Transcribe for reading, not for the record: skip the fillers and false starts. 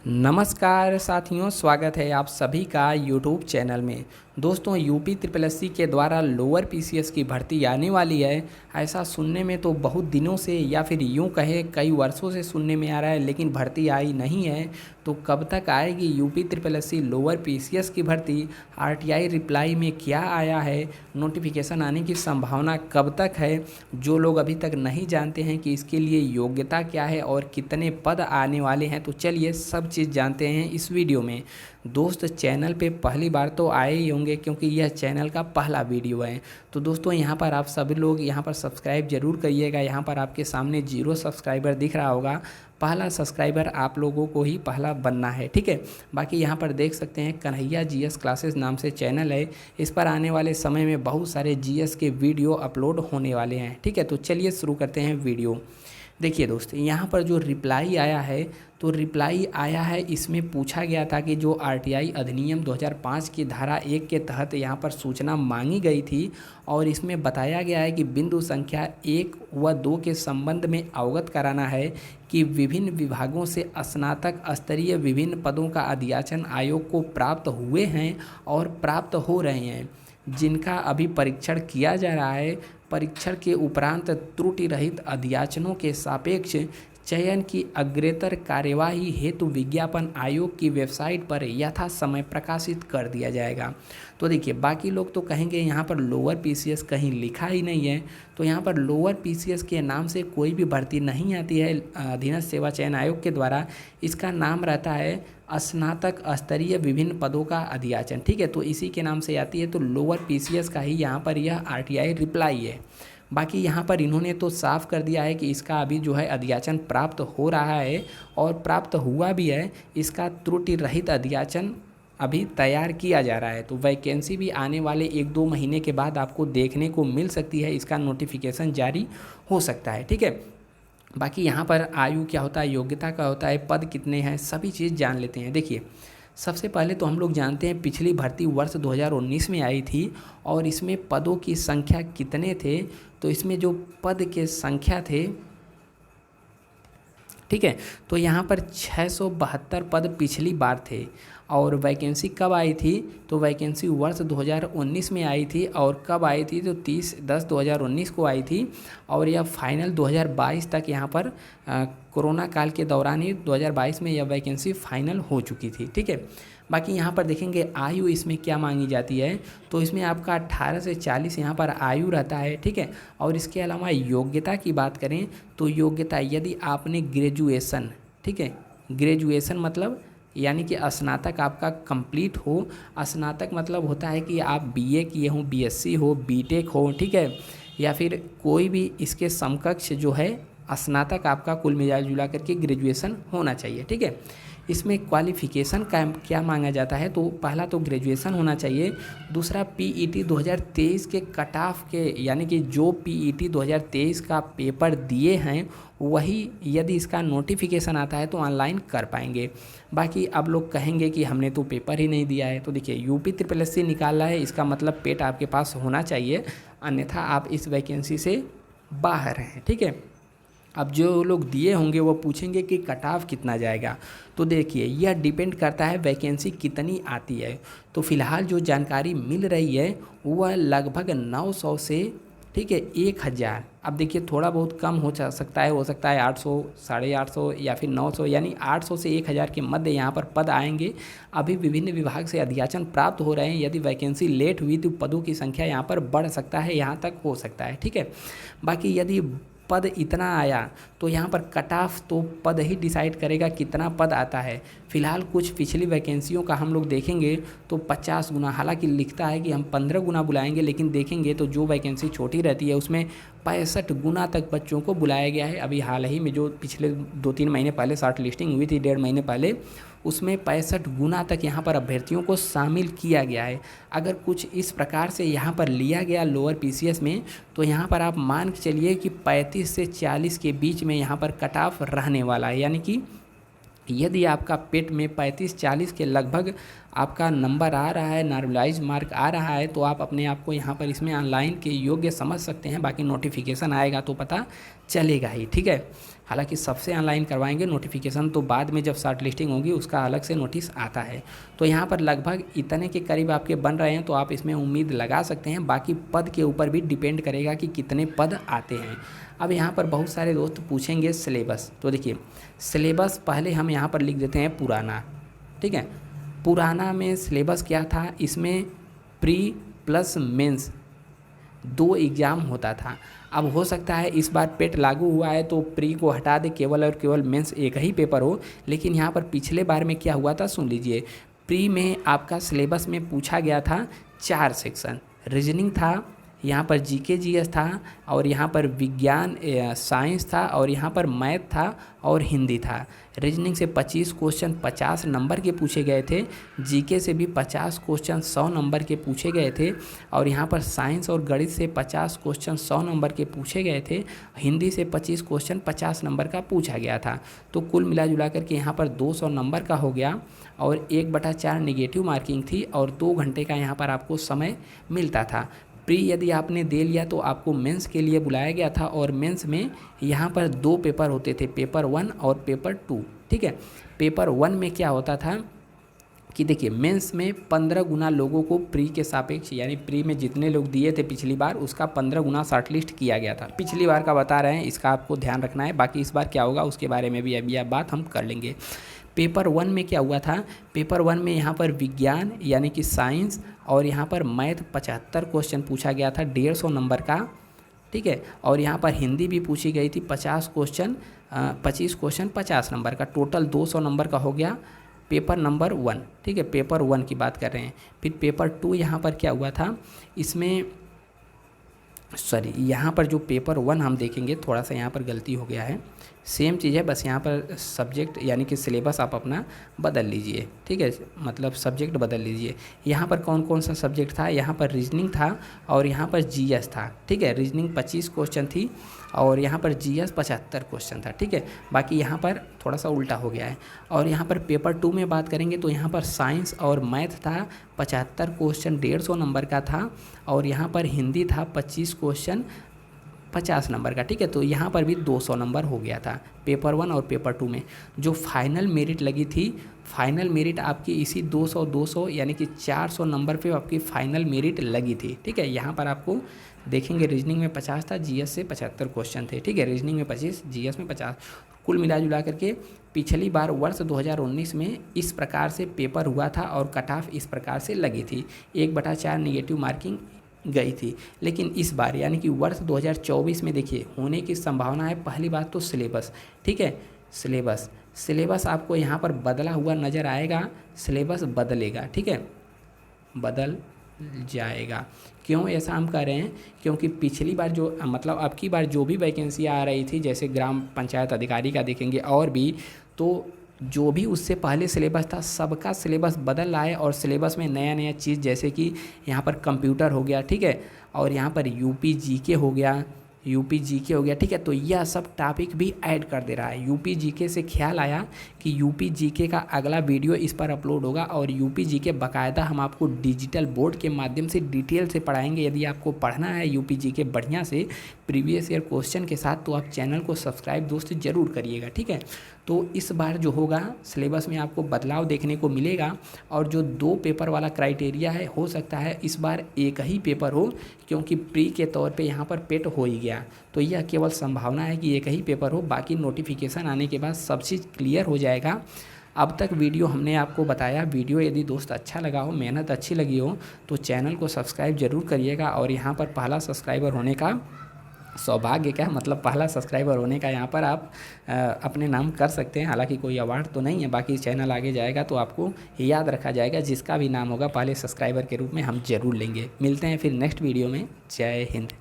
नमस्कार साथियों, स्वागत है आप सभी का यूट्यूब चैनल में। दोस्तों, यूपी ट्रिपल एससी के द्वारा लोअर पीसीएस की भर्ती आने वाली है। ऐसा सुनने में तो बहुत दिनों से या फिर यूं कहे कई वर्षों से सुनने में आ रहा है, लेकिन भर्ती आई नहीं है। तो कब तक आएगी UP triple SC lower PCS की भर्ती? आरटीआई रिप्लाई में क्या आया है? नोटिफिकेशन आने की संभावना कब तक है? जो लोग अभी तक नहीं जानते हैं कि इसके लिए योग्यता क्या है और कितने पद आने वाले हैं, तो चलिए सब चीज़ जानते हैं इस वीडियो में। दोस्त, चैनल पे पहली बार तो आए ही होंगे क्योंकि यह चैनल का पहला वीडियो है। तो दोस्तों, यहाँ पर आप सभी लोग यहाँ पर सब्सक्राइब जरूर करिएगा। यहाँ पर आपके सामने 0 सब्सक्राइबर दिख रहा होगा। पहला सब्सक्राइबर आप लोगों को ही पहला बनना है, ठीक है। बाकी यहाँ पर देख सकते हैं कन्हैया जीएस क्लासेस नाम से चैनल है। इस पर आने वाले समय में बहुत सारे जीएस के वीडियो अपलोड होने वाले हैं, ठीक है। तो चलिए शुरू करते हैं वीडियो। देखिए दोस्त, यहाँ पर जो रिप्लाई आया है, तो रिप्लाई आया है, इसमें पूछा गया था कि जो आरटीआई अधिनियम 2005 की धारा 1 के तहत यहाँ पर सूचना मांगी गई थी और इसमें बताया गया है कि बिंदु संख्या 1 व 2 के संबंध में अवगत कराना है कि विभिन्न विभागों से स्नातक स्तरीय विभिन्न पदों का अध्याचन आयोग को प्राप्त हुए हैं और प्राप्त हो रहे हैं, जिनका अभी परीक्षण किया जा रहा है। परीक्षण के उपरांत त्रुटि रहित अध्याचनों के सापेक्ष चयन की अग्रेतर कार्यवाही हेतु विज्ञापन आयोग की वेबसाइट पर यथा समय प्रकाशित कर दिया जाएगा। तो देखिए, बाकी लोग तो कहेंगे यहाँ पर लोअर पीसीएस कहीं लिखा ही नहीं है। तो यहाँ पर लोअर पीसीएस के नाम से कोई भी भर्ती नहीं आती है अधीनस्थ सेवा चयन आयोग के द्वारा। इसका नाम रहता है स्नातक स्तरीय विभिन्न पदों का अध्याचन, ठीक है। तो इसी के नाम से आती है। तो लोअर पीसीएस का ही यहाँ पर यह आरटीआई रिप्लाई है। बाकी यहाँ पर इन्होंने तो साफ कर दिया है कि इसका अभी जो है अध्याचन प्राप्त हो रहा है और प्राप्त हुआ भी है। इसका त्रुटि रहित अध्याचन अभी तैयार किया जा रहा है। तो वैकेंसी भी आने वाले 1-2 महीने के बाद आपको देखने को मिल सकती है। इसका नोटिफिकेशन जारी हो सकता है, ठीक है। बाकी यहाँ पर आयु क्या होता है, योग्यता क्या होता है, पद कितने हैं, सभी चीज़ जान लेते हैं। देखिए, सबसे पहले तो हम लोग जानते हैं पिछली भर्ती वर्ष 2019 में आई थी और इसमें पदों की संख्या कितने थे। तो इसमें जो पद के संख्या थे, ठीक है, तो यहाँ पर 672 पद पिछली बार थे। और वैकेंसी कब आई थी? तो वैकेंसी वर्ष 2019 में आई थी। और कब आई थी? तो 30/10/2019 को आई थी। और यह फाइनल 2022 तक यहाँ पर कोरोना काल के दौरान ही 2022 में यह वैकेंसी फाइनल हो चुकी थी, ठीक है। बाकी यहाँ पर देखेंगे आयु इसमें क्या मांगी जाती है। तो इसमें आपका 18 से 40 यहाँ पर आयु रहता है, ठीक है। और इसके अलावा योग्यता की बात करें तो योग्यता यदि आपने ग्रेजुएशन, ठीक है, ग्रेजुएशन मतलब यानी कि स्नातक आपका कंप्लीट हो। स्नातक मतलब होता है कि आप बीए किए हो, बीएससी हो, बीटेक हो, ठीक है, या फिर कोई भी इसके समकक्ष जो है स्नातक आपका कुल मिला जुला करके ग्रेजुएशन होना चाहिए, ठीक है। इसमें क्वालिफ़िकेशन का क्या मांगा जाता है? तो पहला तो ग्रेजुएशन होना चाहिए। दूसरा पीईटी 2023 के कट ऑफ के, यानी कि जो पीईटी 2023 का पेपर दिए हैं वही यदि इसका नोटिफिकेशन आता है तो ऑनलाइन कर पाएंगे। बाकी अब लोग कहेंगे कि हमने तो पेपर ही नहीं दिया है। तो देखिए, यूपी ट्रिपल एससी निकाला है, इसका मतलब पेट आपके पास होना चाहिए, अन्यथा आप इस वैकेंसी से बाहर हैं, ठीक है। अब जो लोग दिए होंगे वो पूछेंगे कि कट ऑफ कितना जाएगा। तो देखिए, यह डिपेंड करता है वैकेंसी कितनी आती है। तो फिलहाल जो जानकारी मिल रही है वह लगभग 900 से, ठीक है, 1000। अब देखिए, थोड़ा बहुत कम हो सकता है, 800, 850 या फिर 900, यानी 800 से 1000 के मध्य यहाँ पर पद आएंगे। अभी विभिन्न विभाग से अध्याचन प्राप्त हो रहे हैं। यदि वैकेंसी लेट हुई तो पदों की संख्या यहाँ पर बढ़ सकता है, यहाँ तक हो सकता है, ठीक है। बाकी यदि पद इतना आया तो यहाँ पर कट ऑफ तो पद ही डिसाइड करेगा कितना पद आता है। फिलहाल कुछ पिछली वैकेंसियों का हम लोग देखेंगे तो 50 गुना, हालांकि लिखता है कि हम 15 गुना बुलाएंगे, लेकिन देखेंगे तो जो वैकेंसी छोटी रहती है उसमें 65 गुना तक बच्चों को बुलाया गया है। अभी हाल ही में जो पिछले 2-3 महीने पहले शॉर्ट लिस्टिंग हुई थी, 1.5 महीने पहले, उसमें 65 गुना तक यहाँ पर अभ्यर्थियों को शामिल किया गया है। अगर कुछ इस प्रकार से यहाँ पर लिया गया लोअर पीसीएस में, तो यहाँ पर आप मान के चलिए कि 35 से 40 के बीच में यहाँ पर कट ऑफ रहने वाला है। यानी कि यदि आपका पेट में 35-40 के लगभग आपका नंबर आ रहा है, नॉर्मलाइज मार्क आ रहा है, तो आप अपने आप को यहाँ पर इसमें ऑनलाइन के योग्य समझ सकते हैं। बाकी नोटिफिकेशन आएगा तो पता चलेगा ही, ठीक है। हालांकि सबसे ऑनलाइन करवाएंगे नोटिफिकेशन, तो बाद में जब शॉर्ट लिस्टिंग होगी उसका अलग से नोटिस आता है। तो यहाँ पर लगभग इतने के करीब आपके बन रहे हैं, तो आप इसमें उम्मीद लगा सकते हैं। बाकी पद के ऊपर भी डिपेंड करेगा कि कितने पद आते हैं। अब यहाँ पर बहुत सारे दोस्त पूछेंगे सिलेबस, तो देखिए सिलेबस पहले हम यहाँ पर लिख देते हैं पुराना, ठीक है। पुराना में सिलेबस क्या था, इसमें प्री प्लस मेंस 2 एग्ज़ाम होता था। अब हो सकता है इस बार पेट लागू हुआ है तो प्री को हटा दे, केवल और केवल मेंस एक ही पेपर हो। लेकिन यहाँ पर पिछले बार में क्या हुआ था सुन लीजिए। प्री में आपका सिलेबस में पूछा गया था 4 सेक्शन, रीजनिंग था, यहाँ पर जीके जीएस था, और यहाँ पर विज्ञान साइंस था, और यहाँ पर मैथ था और हिंदी था। रीजनिंग से 25 क्वेश्चन 50 नंबर के पूछे गए थे, जीके से भी 50 क्वेश्चन 100 नंबर के पूछे गए थे, और यहाँ पर साइंस और गणित से 50 क्वेश्चन 100 नंबर के पूछे गए थे, हिंदी से 25 क्वेश्चन 50 नंबर का पूछा गया था। तो कुल मिला जुला करके यहाँ पर 200 नंबर का हो गया, और 1/4 नेगेटिव मार्किंग थी, और 2 घंटे का यहाँ पर आपको समय मिलता था। प्री यदि आपने दे लिया तो आपको मेंस के लिए बुलाया गया था, और मेंस में यहाँ पर 2 पेपर होते थे, पेपर 1 और पेपर 2, ठीक है। पेपर 1 में क्या होता था कि देखिए मेंस में 15 गुना लोगों को प्री के सापेक्ष, यानी प्री में जितने लोग दिए थे पिछली बार उसका 15 गुना शॉर्ट लिस्ट किया गया था। पिछली बार का बता रहे हैं, इसका आपको ध्यान रखना है। बाकी इस बार क्या होगा उसके बारे में भी अभी यह बात हम कर लेंगे। पेपर 1 में क्या हुआ था, पेपर 1 में यहाँ पर विज्ञान यानी कि साइंस और यहाँ पर मैथ 75 क्वेश्चन पूछा गया था 150 नंबर का, ठीक है। और यहाँ पर हिंदी भी पूछी गई थी 25 क्वेश्चन 50 नंबर का, टोटल 200 नंबर का हो गया पेपर नंबर 1, ठीक है। पेपर 1 की बात कर रहे हैं। फिर पेपर 2 यहाँ पर क्या हुआ था, इसमें यहाँ पर जो पेपर 1 हम देखेंगे, थोड़ा सा यहाँ पर गलती हो गया है, सेम चीज़ है, बस यहाँ पर सब्जेक्ट यानी कि सिलेबस आप अपना बदल लीजिए, ठीक है, मतलब सब्जेक्ट बदल लीजिए। यहाँ पर कौन कौन सा सब्जेक्ट था, यहाँ पर रीजनिंग था और यहाँ पर जीएस था, ठीक है। रीजनिंग 25 क्वेश्चन थी और यहाँ पर जीएस 75 क्वेश्चन था, ठीक है। बाकी यहाँ पर थोड़ा सा उल्टा हो गया है। और यहाँ पर पेपर 2 में बात करेंगे तो यहाँ पर साइंस और मैथ था 75 क्वेश्चन 150 नंबर का था, और यहाँ पर हिंदी था 25 क्वेश्चन 50 नंबर का, ठीक है। तो यहाँ पर भी 200 नंबर हो गया था पेपर 1 और पेपर 2 में। जो फाइनल मेरिट लगी थी, फाइनल मेरिट आपकी इसी 200 यानी कि 400 नंबर पे आपकी फाइनल मेरिट लगी थी, ठीक है। यहाँ पर आपको देखेंगे रीजनिंग में 50 था, जीएस से 75 क्वेश्चन थे, ठीक है। रीजनिंग में 25, जीएस में 50, कुल मिला जुला करके पिछली बार वर्ष 2019 में इस प्रकार से पेपर हुआ था और कट ऑफ इस प्रकार से लगी थी, 1/4 नेगेटिव मार्किंग गई थी। लेकिन इस बार यानी कि वर्ष 2024 में देखिए होने की संभावना है। पहली बात तो सिलेबस, ठीक है, सिलेबस आपको यहाँ पर बदला हुआ नज़र आएगा, सिलेबस बदलेगा, ठीक है, बदल जाएगा। क्यों ऐसा हम कह रहे हैं, क्योंकि पिछली बार जो मतलब अब की बार जो भी वैकेंसी आ रही थी, जैसे ग्राम पंचायत अधिकारी का देखेंगे और भी, तो जो भी उससे पहले सिलेबस था सबका सिलेबस बदल रहा है, और सिलेबस में नया नया चीज़ जैसे कि यहाँ पर कंप्यूटर हो गया, ठीक है, और यहाँ पर यूपी जीके हो गया, ठीक है। तो यह सब टॉपिक भी ऐड कर दे रहा है। यूपी जीके से ख्याल आया कि यूपी जीके का अगला वीडियो इस पर अपलोड होगा, और यूपी जीके बाकायदा हम आपको डिजिटल बोर्ड के माध्यम से डिटेल से पढ़ाएंगे। यदि आपको पढ़ना है यूपी जीके बढ़िया से प्रीवियस ईयर क्वेश्चन के साथ, तो आप चैनल को सब्सक्राइब दोस्त ज़रूर करिएगा, ठीक है। तो इस बार जो होगा सिलेबस में आपको बदलाव देखने को मिलेगा, और जो 2 पेपर वाला क्राइटेरिया है, हो सकता है इस बार एक ही पेपर हो, क्योंकि प्री के तौर पे यहाँ पर पेट हो ही गया। तो यह केवल संभावना है कि एक ही पेपर हो, बाकी नोटिफिकेशन आने के बाद सब चीज़ क्लियर हो जाएगा। अब तक वीडियो हमने आपको बताया। वीडियो यदि दोस्त अच्छा लगा हो, मेहनत अच्छी लगी हो, तो चैनल को सब्सक्राइब जरूर करिएगा। और यहाँ पर पहला सब्सक्राइबर होने का सौभाग्य, क्या मतलब पहला सब्सक्राइबर होने का यहाँ पर आप अपने नाम कर सकते हैं। हालांकि कोई अवार्ड तो नहीं है, बाकी चैनल आगे जाएगा तो आपको याद रखा जाएगा, जिसका भी नाम होगा पहले सब्सक्राइबर के रूप में हम जरूर लेंगे। मिलते हैं फिर नेक्स्ट वीडियो में। जय हिंद।